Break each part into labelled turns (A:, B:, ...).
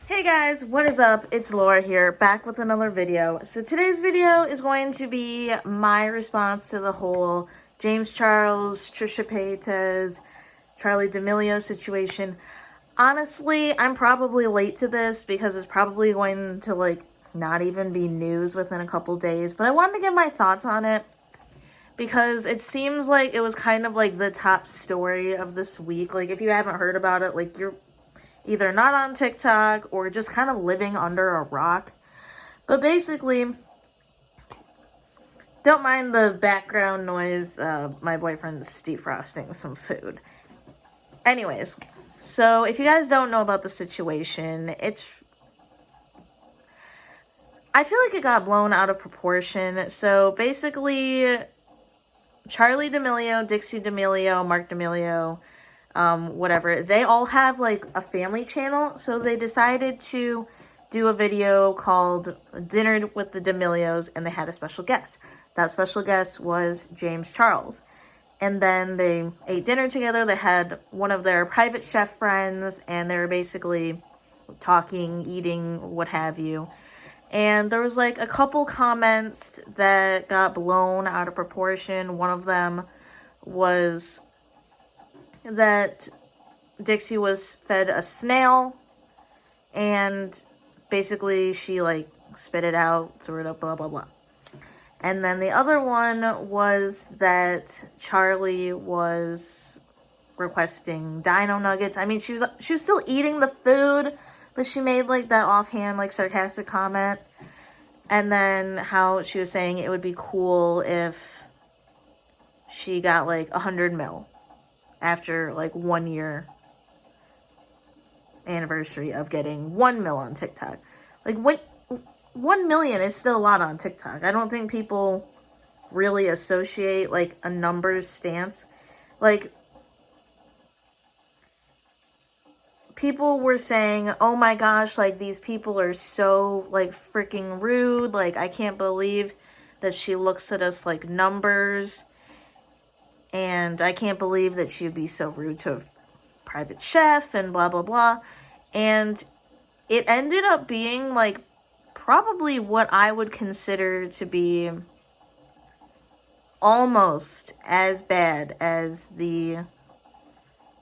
A: Hey guys, what is up? It's Laura here, back with another video. So today's video is going to be my response to the whole James Charles, Trisha Paytas, Charli D'Amelio situation. Honestly, I'm probably late to this because it's probably going to not even be news within a couple days, but I wanted to get my thoughts on it because it seems like it was kind of like the top story of this week. Like if you haven't heard about it, like you're either not on TikTok or just kind of living under a rock. But basically, don't mind the background noise. My boyfriend's defrosting some food. Anyways, so if you guys don't know about the situation, I feel like it got blown out of proportion. So basically, Charli D'Amelio, Dixie D'Amelio, Mark D'Amelio, whatever, they all have like a family channel, so they decided to do a video called Dinner with the D'Amelios, and they had a special guest. That special guest was James Charles. And then they ate dinner together. They had one of their private chef friends, and they were basically talking, eating, what have you. And there was like a couple comments that got blown out of proportion. One of them was that Dixie was fed a snail, and basically she like spit it out, threw it up, blah blah blah. And then the other one was that Charli was requesting dino nuggets. I mean, she was still eating the food, but she made like that offhand like sarcastic comment. And then how she was saying it would be cool if she got like 100 mil after like 1 year anniversary of getting 1 mil on TikTok. Like, wait, 1 million is still a lot on TikTok. I don't think people really associate like a numbers stance. Like, people were saying, oh my gosh, like these people are so like freaking rude. Like, I can't believe that she looks at us like numbers. And I can't believe that she would be so rude to a private chef and blah blah blah. And it ended up being like probably what I would consider to be almost as bad as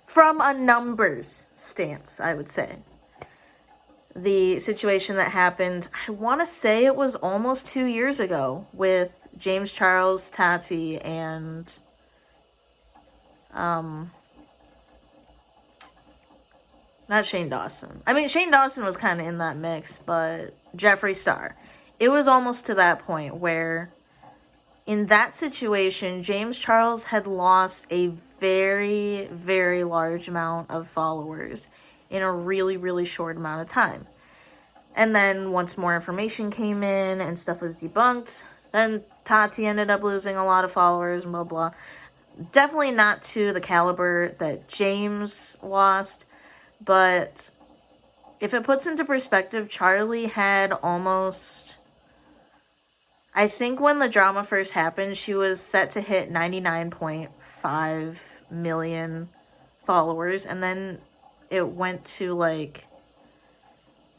A: from a numbers stance, I would say, the situation that happened. I want to say it was almost 2 years ago with James Charles, Tati, and not Shane Dawson. I mean, Shane Dawson was kind of in that mix, but Jeffree Star. It was almost to that point where, in that situation, James Charles had lost a very, very large amount of followers in a really, really short amount of time. And then once more information came in and stuff was debunked, then Tati ended up losing a lot of followers and blah, blah. Definitely not to the caliber that James lost. But if it puts into perspective, Charli had almost, I think when the drama first happened, she was set to hit 99.5 million followers. And then it went to like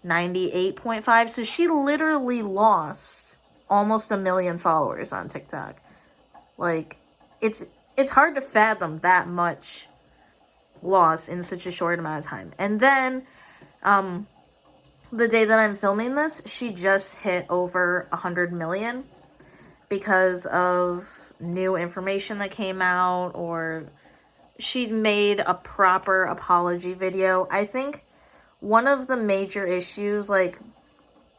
A: 98.5. So she literally lost almost 1 million followers on TikTok. Like, it's hard to fathom that much loss in such a short amount of time. And then the day that I'm filming this, she just hit over 100 million because of new information that came out, or she made a proper apology video. I think one of the major issues, like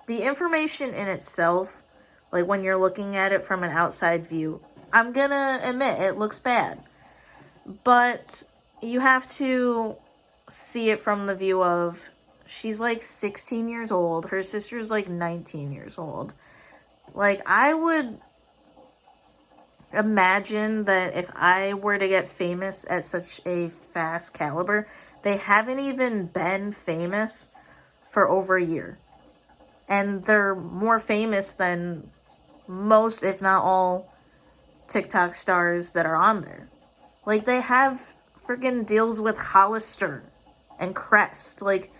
A: the information in itself, like when you're looking at it from an outside view, I'm gonna admit it looks bad, but you have to see it from the view of she's like 16 years old. Her sister's like 19 years old. Like, I would imagine that if I were to get famous at such a fast caliber, they haven't even been famous for over a year. And they're more famous than most, if not all, TikTok stars that are on there. Like, they have freaking deals with Hollister and Crest. Like,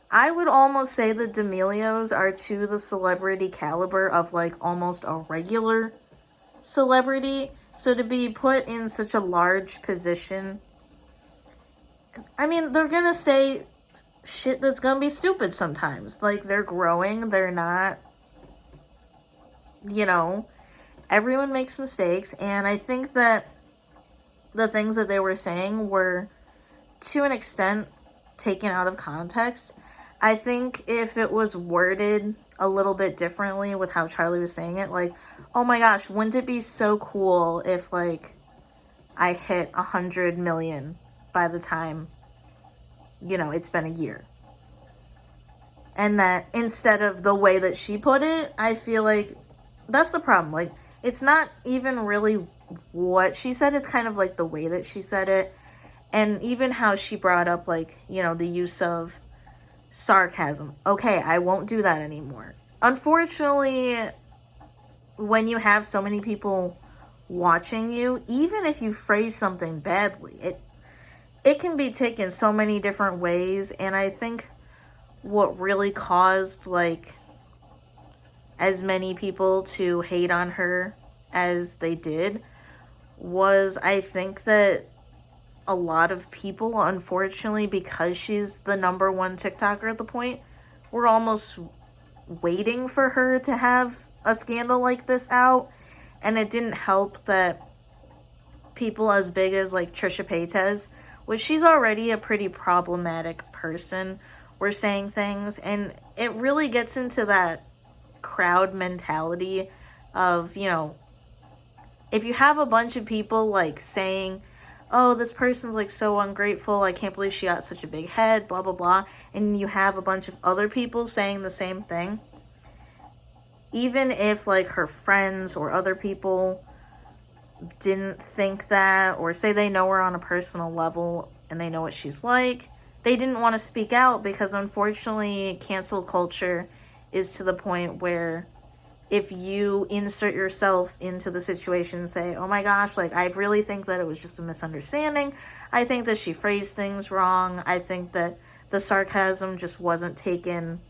A: I would almost say the D'Amelios are to the celebrity caliber of like almost a regular celebrity. So to be put in such a large position, I mean, they're gonna say shit that's gonna be stupid sometimes. Like, they're growing, they're not, you know, everyone makes mistakes, and I think that the things that they were saying were, to an extent, taken out of context. I think if it was worded a little bit differently with how Charli was saying it, like, oh my gosh, wouldn't it be so cool if, like, I hit 100 million by the time, it's been a year. And that instead of the way that she put it, I feel like that's the problem. Like, it's not even really what she said, it's kind of like the way that she said it. And even how she brought up, like, the use of sarcasm. Okay, I won't do that anymore. Unfortunately, when you have so many people watching you, even if you phrase something badly, it can be taken so many different ways. And I think what really caused, like, as many people to hate on her as they did was, I think that a lot of people, unfortunately, because she's the number one TikToker at the point, were almost waiting for her to have a scandal like this out. And it didn't help that people as big as, like, Trisha Paytas, which she's already a pretty problematic person, were saying things. And it really gets into that crowd mentality of, if you have a bunch of people, like, saying, oh, this person's, like, so ungrateful, I can't believe she got such a big head, blah, blah, blah, and you have a bunch of other people saying the same thing, even if, like, her friends or other people didn't think that, or say they know her on a personal level and they know what she's like, they didn't want to speak out because, unfortunately, cancel culture is to the point where if you insert yourself into the situation and say, oh my gosh, like, I really think that it was just a misunderstanding. I think that she phrased things wrong. I think that the sarcasm just wasn't taken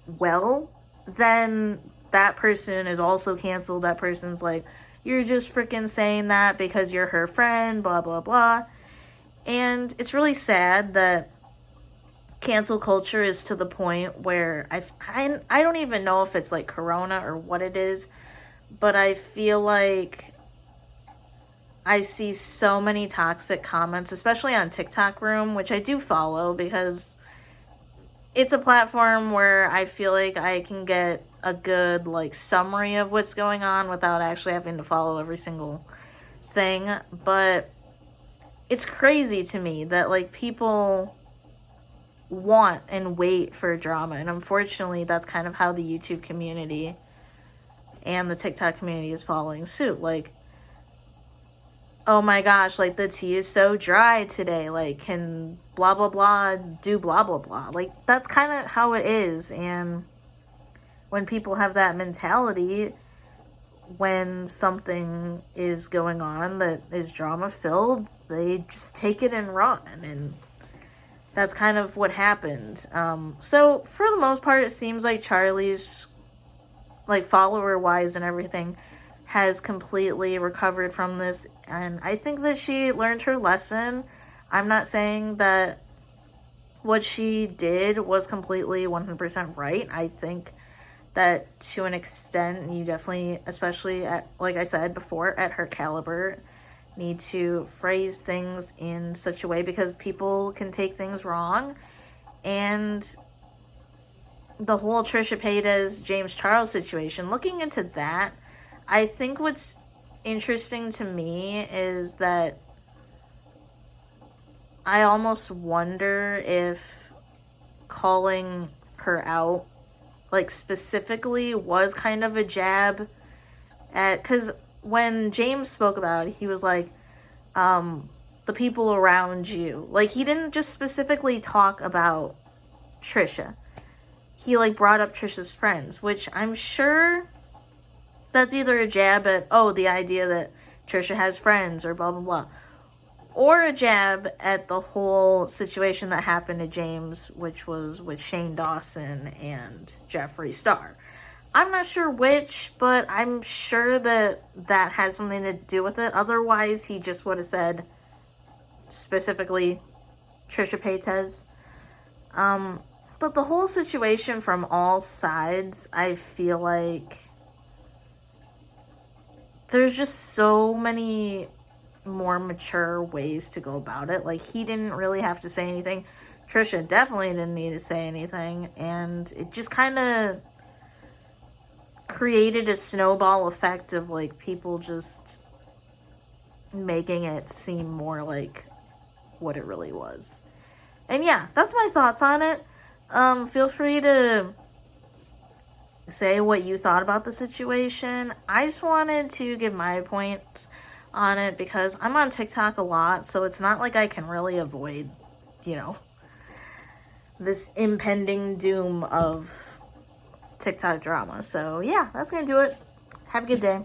A: well. Then that person is also canceled. That person's like, you're just freaking saying that because you're her friend, blah, blah, blah. And it's really sad that cancel culture is to the point where I don't even know if it's like corona or what it is, but I feel like I see so many toxic comments, especially on TikTok Room, which I do follow because it's a platform where I feel like I can get a good, like, summary of what's going on without actually having to follow every single thing. But it's crazy to me that, like, people want and wait for drama, and unfortunately that's kind of how the YouTube community and the TikTok community is following suit. Like, oh my gosh, like, the tea is so dry today, like, can blah blah blah do blah blah blah. Like, that's kind of how it is. And when people have that mentality, when something is going on that is drama filled, they just take it and run, and that's kind of what happened. So for the most part, it seems like Charli's, like, follower-wise and everything, has completely recovered from this. And I think that she learned her lesson. I'm not saying that what she did was completely 100% right. I think that to an extent, you definitely, especially at, like I said before, at her caliber, need to phrase things in such a way because people can take things wrong. And the whole Trisha Paytas, James Charles situation, looking into that, I think what's interesting to me is that I almost wonder if calling her out, like, specifically was kind of a jab at, because when James spoke about it, he was like, the people around you. Like, he didn't just specifically talk about Trisha. He, like, brought up Trisha's friends, which I'm sure that's either a jab at, oh, the idea that Trisha has friends or blah, blah, blah. or a jab at the whole situation that happened to James, which was with Shane Dawson and Jeffree Star. I'm not sure which, but I'm sure that that has something to do with it. Otherwise, he just would have said specifically Trisha Paytas. But the whole situation from all sides, I feel like there's just so many more mature ways to go about it. Like, he didn't really have to say anything. Trisha definitely didn't need to say anything. And it just kind of created a snowball effect of, like, people just making it seem more like what it really was. And yeah, that's my thoughts on it. Feel free to say what you thought about the situation. I just wanted to give my points on it because I'm on TikTok a lot, so it's not like I can really avoid, this impending doom of TikTok drama. So yeah, that's gonna do it. Have a good day.